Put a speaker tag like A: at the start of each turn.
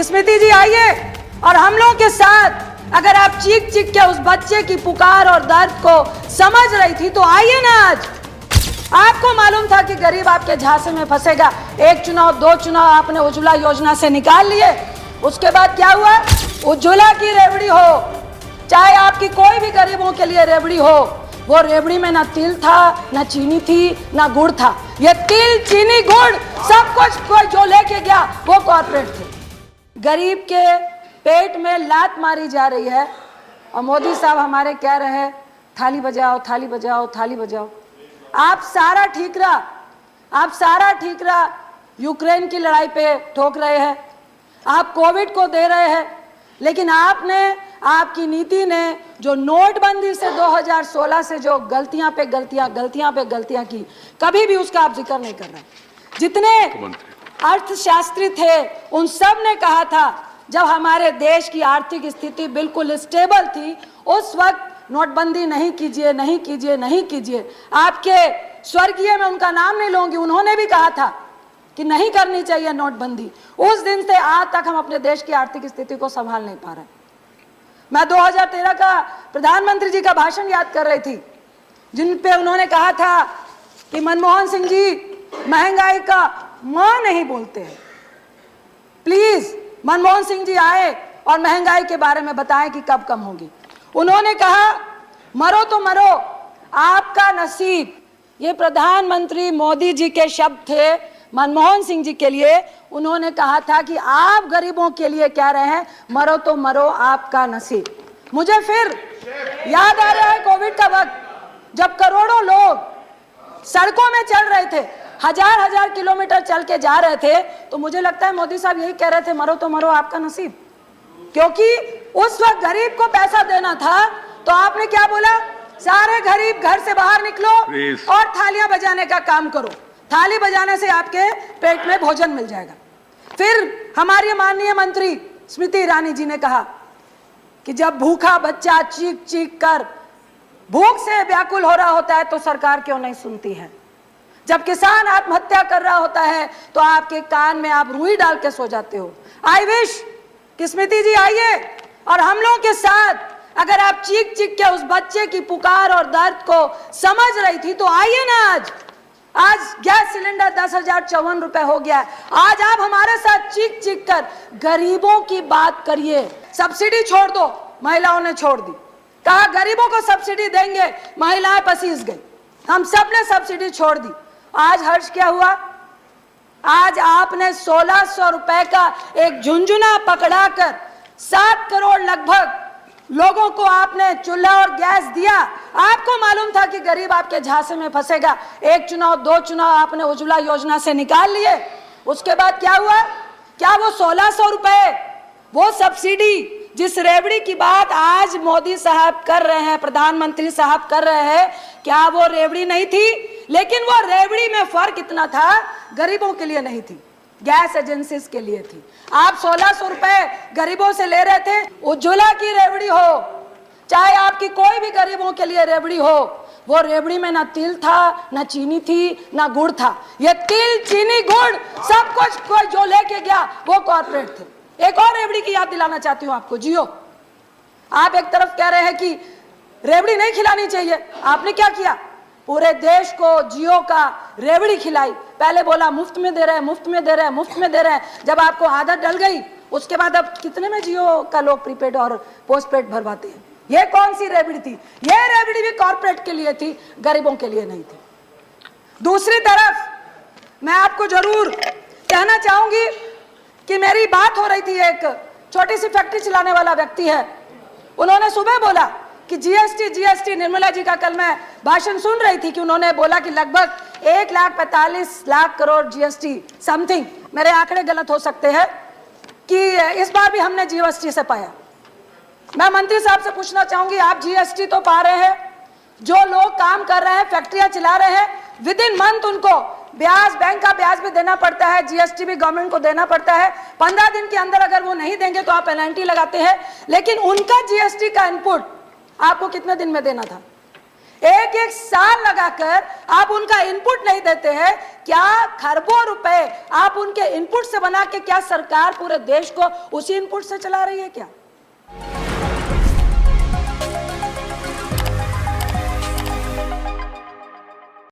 A: स्मृति जी आइए और हम लोगों के साथ अगर आप चीख चीख के उस बच्चे की पुकार और दर्द को समझ रही थी तो आइए ना। आज आपको मालूम था कि गरीब आपके झांसे में फंसेगा। एक चुनाव, दो चुनाव आपने उज्ज्वला योजना से निकाल लिए। उसके बाद क्या हुआ? उज्ज्वला की रेवड़ी हो, चाहे आपकी कोई भी गरीबों के लिए रेवड़ी हो, वो रेवड़ी में ना तिल था, ना चीनी थी, ना गुड़ था। ये तिल, चीनी, गुड़ सब कुछ कोई जो लेके गया वो कॉर्पोरेट थे। गरीब के पेट में लात मारी जा रही है और मोदी साहब हमारे कह रहे हैं थाली बजाओ, थाली बजाओ, थाली बजाओ। आप सारा ठीकरा यूक्रेन की लड़ाई पे ठोक रहे हैं, आप कोविड को दे रहे हैं, लेकिन आपकी नीति ने जो नोटबंदी से 2016 से जो गलतियां पे गलतियां की, कभी भी उसका आप जिक्र नहीं कर रहे। जितने अर्थशास्त्री थे उन सब ने कहा था जब हमारे देश की आर्थिक स्थिति बिल्कुल स्टेबल थी उस वक्त नोटबंदी नहीं कीजिए। आपके स्वर्गीय में उनका नाम नहीं लूंगी, उन्होंने भी कहा था कि नहीं करनी चाहिए नोटबंदी। उस दिन से आज तक हम अपने देश की आर्थिक स्थिति को संभाल नहीं पा रहे। मैं 2013 का प्रधानमंत्री जी का भाषण याद कर रही थी, जिन पे उन्होंने कहा था कि मनमोहन सिंह जी महंगाई का मां नहीं बोलते हैं, प्लीज मनमोहन सिंह जी आए और महंगाई के बारे में बताएं कि कब कम होगी। उन्होंने कहा मरो तो मरो आपका नसीब। ये प्रधानमंत्री मोदी जी के शब्द थे मनमोहन सिंह जी के लिए। उन्होंने कहा था कि आप गरीबों के लिए कह रहे हैं मरो तो मरो आपका नसीब। मुझे फिर याद आ रहा है कोविड का वक्त, जब करोड़ों लोग सड़कों में चल रहे थे, हजार किलोमीटर चल के जा रहे थे, तो मुझे लगता है मोदी साहब यही कह रहे थे मरो तो मरो आपका नसीब। क्योंकि उस वक्त गरीब को पैसा देना था तो आपने क्या बोला? सारे गरीब घर से बाहर निकलो और थालियां बजाने का काम करो। थाली बजाने से आपके पेट में भोजन मिल जाएगा। फिर हमारी माननीय मंत्री स्मृति ईरानी जी ने कहा कि जब भूखा बच्चा चीख चीख कर भूख से व्याकुल हो रहा होता है तो सरकार क्यों नहीं सुनती है। जब किसान आत्महत्या कर रहा होता है तो आपके कान में आप रुई डाल के सो जाते हो। आई विश कि स्मृति जी आइए और हम लोगों के साथ अगर आप चीख चीख के उस बच्चे की पुकार और दर्द को समझ रही थी तो आइए ना। आज गैस सिलेंडर 10,054 रुपए हो गया है। आज आप हमारे साथ चीख चीख कर गरीबों की बात करिए। सब्सिडी छोड़ दो, महिलाओं ने छोड़ दी। कहा गरीबों को सब्सिडी देंगे, महिलाएं पसीज गई। हम सब ने सब्सिडी छोड़ दी। आज हर्ष क्या हुआ? आज आपने 1600 रुपए का एक झुंझुना पकड़ाकर 7 करोड़ लगभग लोगों को आपने चूल्हा और गैस दिया। आपको मालूम था कि गरीब आपके झांसे में फंसेगा। एक चुनाव, दो चुनाव आपने उज्ज्वला योजना से निकाल लिए। उसके बाद क्या हुआ? क्या वो 1600 रुपए, वो सब्सिडी, जिस रेवड़ी की बात आज मोदी साहब कर रहे हैं, प्रधानमंत्री साहब कर रहे हैं, क्या वो रेवड़ी नहीं थी? लेकिन वो रेवड़ी में फर्क इतना था, गरीबों के लिए नहीं थी, गैस एजेंसीज के लिए थी। आप 1600 रुपए गरीबों से ले रहे थे। उज्ज्वला की रेवड़ी हो, चाहे आपकी कोई भी गरीबों के लिए रेवड़ी हो, वो रेवड़ी में ना तिल था, ना चीनी थी, ना गुड़ था। ये तिल, चीनी, गुड़ सब कुछ कोई जो लेके गया वो कॉर्पोरेट थे। एक और रेवड़ी की याद दिलाना चाहती हूँ आपको, जियो। आप एक तरफ कह रहे हैं कि रेवड़ी नहीं खिलानी चाहिए, आपने क्या किया? पूरे देश को जियो का रेवड़ी खिलाई। पहले बोला मुफ्त में दे रहे हैं। जब आपको आदत डल गई उसके बाद अब कितने में जियो का लोग प्रीपेड और पोस्टपेड भरवाते हैं। ये कौन सी रेवड़ी थी? ये रेवड़ी भी कॉर्पोरेट के लिए थी, गरीबों के लिए नहीं थी। दूसरी तरफ मैं आपको जरूर कहना चाहूंगी कि मेरी बात हो रही थी, एक छोटी सी फैक्ट्री चलाने वाला व्यक्ति है, उन्होंने सुबह बोला कि जीएसटी निर्मला जी का कल मैं भाषण सुन रही थी कि उन्होंने बोला कि लगभग 1,45,00,000 करोड़ जीएसटी समथिंग, मेरे आंकड़े गलत हो सकते हैं, कि इस बार भी हमने जीएसटी से पाया। मैं मंत्री साहब से पूछना चाहूंगी, आप जीएसटी तो पा रहे हैं, जो लोग काम कर रहे हैं, फैक्ट्रियां चला रहे हैं, विद इन मंथ उनको ब्याज, बैंक का ब्याज भी देना पड़ता है, जीएसटी भी गवर्नमेंट को देना पड़ता है। 15 दिन के अंदर अगर वो नहीं देंगे तो आप पेनल्टी लगाते हैं, लेकिन उनका जीएसटी का इनपुट आपको कितने दिन में देना था? एक एक साल लगाकर आप उनका इनपुट नहीं देते हैं। क्या खरबों रुपए आप उनके इनपुट से बना के क्या सरकार पूरे देश को उसी इनपुट से चला रही है क्या?